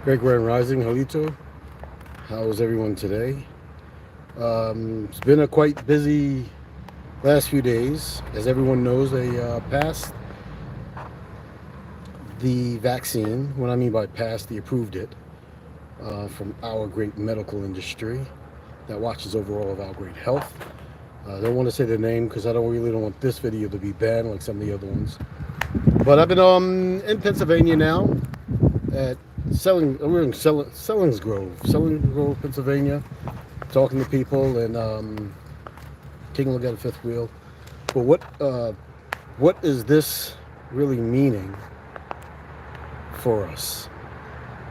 Great Grand Rising, Jolito. How is everyone today? It's been a quite busy last few days. As everyone knows, they passed the vaccine. What I mean by passed, they approved it from our great medical industry that watches over all of our great health. I don't want to say the name because I don't want this video to be banned like some of the other ones. But I've been in Pennsylvania now at we're in Sellingsgrove, Pennsylvania, talking to people and taking a look at a fifth wheel. But what is this really meaning for us,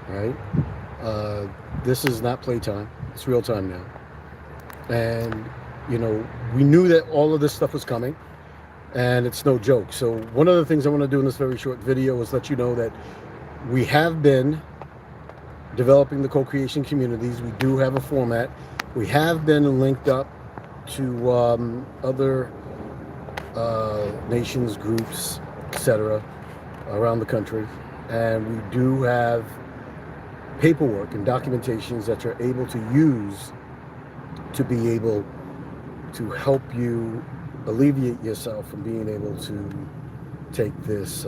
right? This is not playtime; it's real time now, and we knew that all of this stuff was coming, and it's no joke. So one of the things I want to do in this very short video is let you know that we have been developing the co-creation communities. We do have a format. We have been linked up to other nations, groups, etc. around the country, and we do have paperwork and documentations that you're able to use to be able to help you alleviate yourself from being able to take this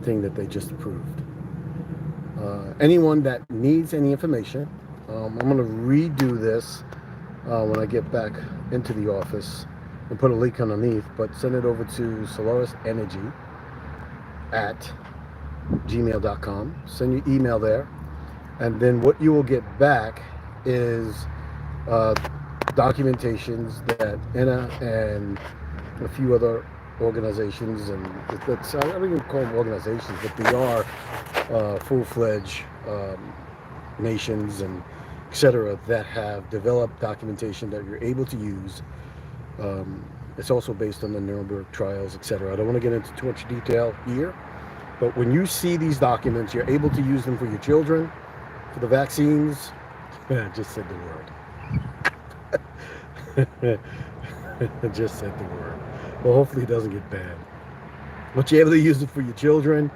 thing that they just approved. Anyone that needs any information, I'm going to redo this when I get back into the office and put a link underneath, but send it over to solarisenergy@gmail.com. Send your email there, and then what you will get back is documentations that ENA and a few other organizations, and I don't even call them organizations, but they are full-fledged nations and etc. that have developed documentation that you're able to use. It's also based on the Nuremberg trials, etc. I don't want to get into too much detail here, but when you see these documents, you're able to use them for your children, for the vaccines. I just said the word. I just said the word. Well, hopefully it doesn't get banned. But you're able to use it for your children.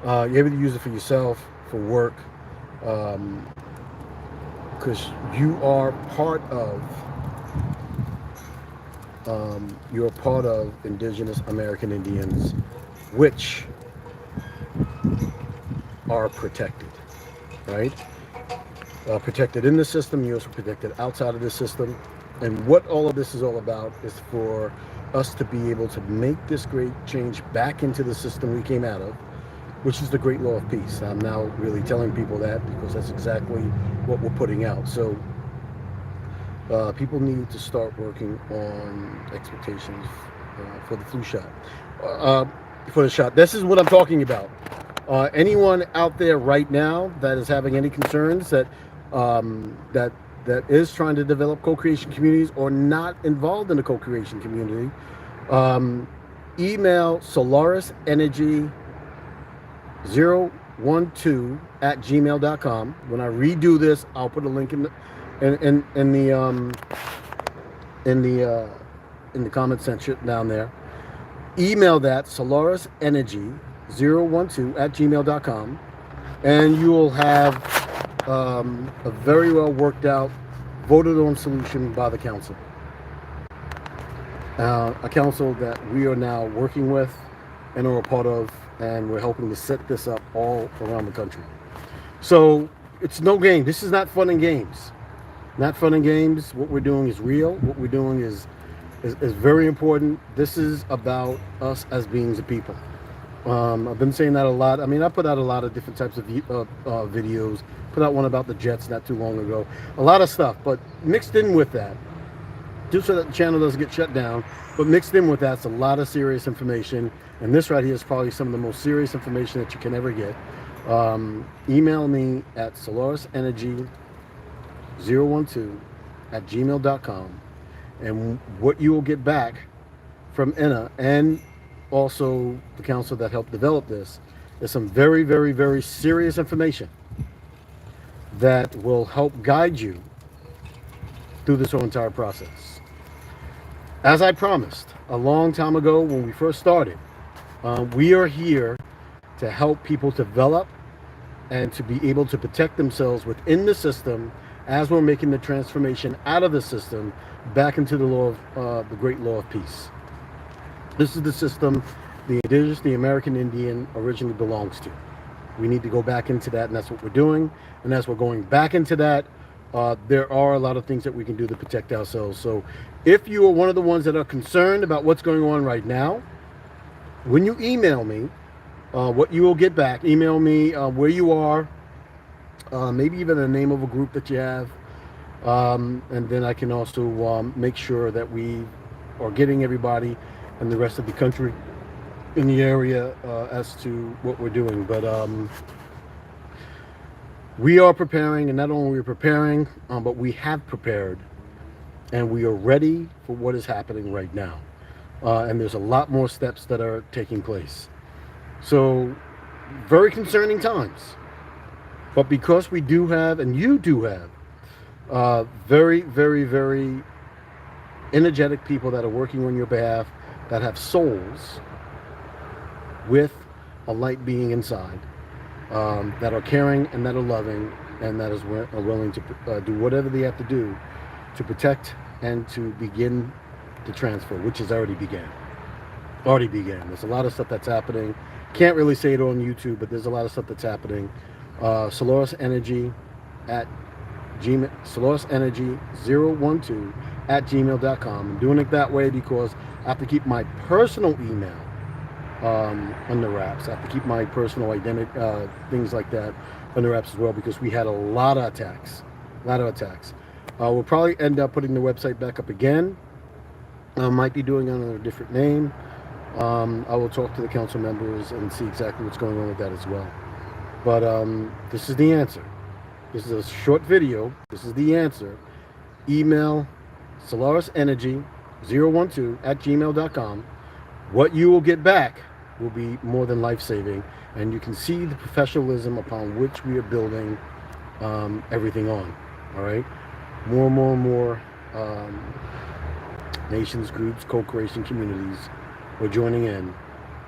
You're able to use it for yourself, for work, because you are part of Indigenous American Indians, which are protected, right? Protected in the system. You're also protected outside of the system. And what all of this is all about is for us to be able to make this great change back into the system we came out of, which is the great law of peace. I'm now really telling people that because that's exactly what we're putting out. So people need to start working on expectations for the flu shot. For the shot. This is what I'm talking about. Anyone out there right now that is having any concerns that is trying to develop co-creation communities or not involved in a co-creation community, email solarisenergy012@gmail.com. When I redo this, I'll put a link in the comment section down there. Email that solarisenergy012@gmail.com, and you will have a very well worked out, voted on solution by the council. A council that we are now working with and are a part of, and we're helping to set this up all around the country. So it's no game. This is not fun and games. Not fun and games. What we're doing is real. What we're doing is very important. This is about us as beings of people. I've been saying that a lot. I mean, I put out a lot of different types of videos. Put out one about the Jets not too long ago. A lot of stuff, but mixed in with that, just so that the channel doesn't get shut down, but mixed in with that's a lot of serious information. And this right here is probably some of the most serious information that you can ever get. Email me at solarisenergy012@gmail.com. And what you will get back from ENA and also the council that helped develop this is some very, very, very serious information that will help guide you through this whole entire process. As I promised a long time ago when we first started, we are here to help people develop and to be able to protect themselves within the system as we're making the transformation out of the system back into the law of the great law of peace. This is the system the indigenous, the American Indian originally belongs to. We need to go back into that, and that's what we're doing. And as we're going back into that, there are a lot of things that we can do to protect ourselves. So if you are one of the ones that are concerned about what's going on right now, when you email me, what you will get back, email me where you are, maybe even the name of a group that you have, and then I can also make sure that we are getting everybody and the rest of the country in the area as to what we're doing. But we are preparing, and not only are we preparing, but we have prepared, and we are ready for what is happening right now. And there's a lot more steps that are taking place. So very concerning times. But because we do have, and you do have, very, very, very energetic people that are working on your behalf, that have souls with a light being inside, that are caring and that are loving and that are willing to do whatever they have to do to protect and to begin the transfer, which has already began. There's a lot of stuff that's happening. Can't really say it on YouTube, but there's a lot of stuff that's happening. Solaris Energy at Gmail, Solaris Energy 012 at gmail.com. I'm doing it that way because I have to keep my personal email under wraps. I have to keep my personal identity, things like that, under wraps as well, because we had a lot of attacks. We'll probably end up putting the website back up again. I might be doing it under a different name. I will talk to the council members and see exactly what's going on with that as well. But this is the answer. This is a short video. This is the answer. Email Solaris Energy 012 at gmail.com. What you will get back will be more than life-saving, and you can see the professionalism upon which we are building everything on. All right, more and more nations, groups, co-creation communities were joining in,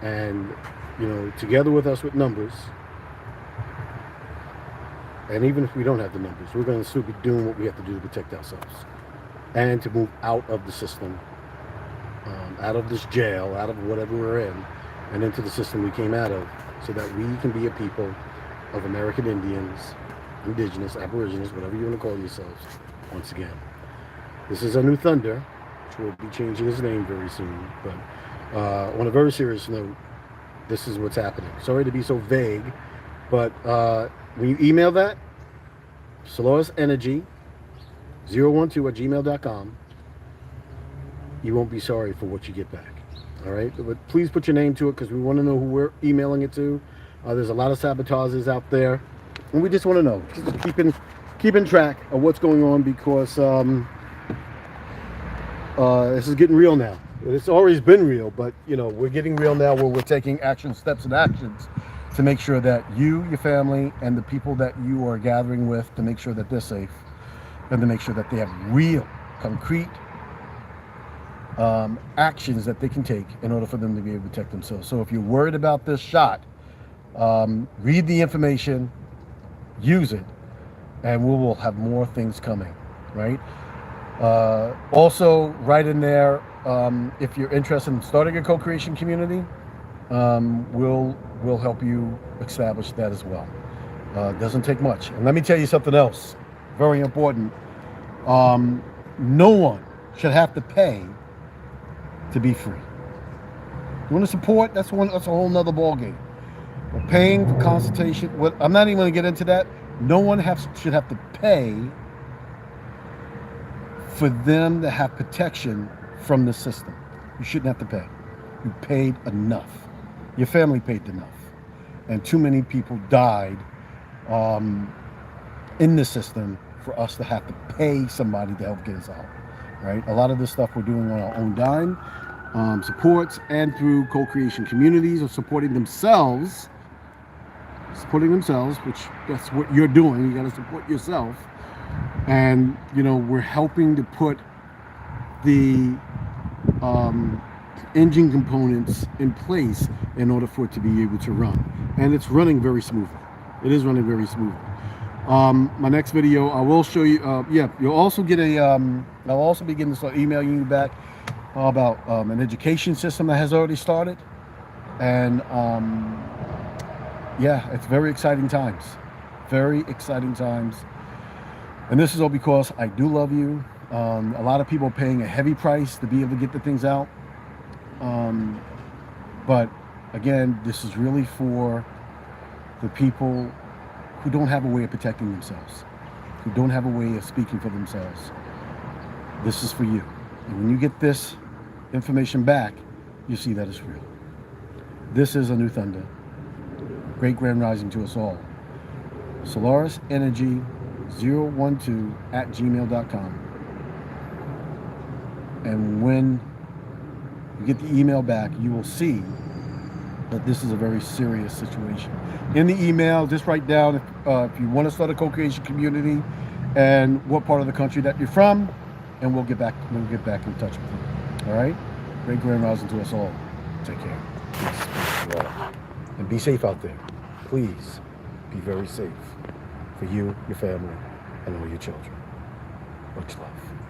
and together with us with numbers. And even if we don't have the numbers, we're going to still be doing what we have to do to protect ourselves and to move out of the system, out of this jail, out of whatever we're in, and into the system we came out of, so that we can be a people of American Indians, indigenous, aborigines, whatever you want to call yourselves, once again. This is a new Thunder, which will be changing his name very soon. But on a very serious note, this is what's happening. Sorry to be so vague, but when you email that, Solaris Energy 012 at gmail.com, you won't be sorry for what you get back. All right, but please put your name to it, because we want to know who we're emailing it to. There's a lot of sabotagers out there, and we just want to know, just keeping track of what's going on, because this is getting real now. It's always been real, but we're getting real now, where we're taking steps and actions to make sure that you, your family, and the people that you are gathering with, to make sure that they're safe, and to make sure that they have real, concrete actions that they can take in order for them to be able to protect themselves. So if you're worried about this shot, read the information, use it, and we will have more things coming, right? Also, right in there, if you're interested in starting a co-creation community, we'll help you establish that as well. Doesn't take much. And let me tell you something else, very important. No one should have to pay to be free. You want to support? That's a whole nother ballgame. We're paying for consultation. I'm not even going to get into that. No one should have to pay for them to have protection from the system. You shouldn't have to pay. You paid enough. Your family paid enough. And too many people died in the system for us to have to pay somebody to help get us out. Right? A lot of this stuff we're doing on our own dime, supports, and through co-creation communities, or supporting themselves, which that's what you're doing. You got to support yourself. And we're helping to put the engine components in place in order for it to be able to run, and it's running very smoothly. It is running very smooth. My next video, I will show you. Yeah, you'll also get a. I'll also begin to start emailing you back about an education system that has already started, and yeah, it's very exciting times. Very exciting times. And this is all because I do love you. A lot of people are paying a heavy price to be able to get the things out. But again, this is really for the people who don't have a way of protecting themselves, who don't have a way of speaking for themselves. This is for you. And when you get this information back, you see that it's real. This is A New Thunder. Great grand rising to us all. SolarisEnergy012@gmail.com. And when you get the email back, you will see that this is a very serious situation. In the email, just write down if you want to start a co-creation community and what part of the country that you're from, and we'll get back in touch with you. All right? Great grand rising to us all. Take care. Peace. And be safe out there. Please be very safe for you, your family, and all your children. Much love.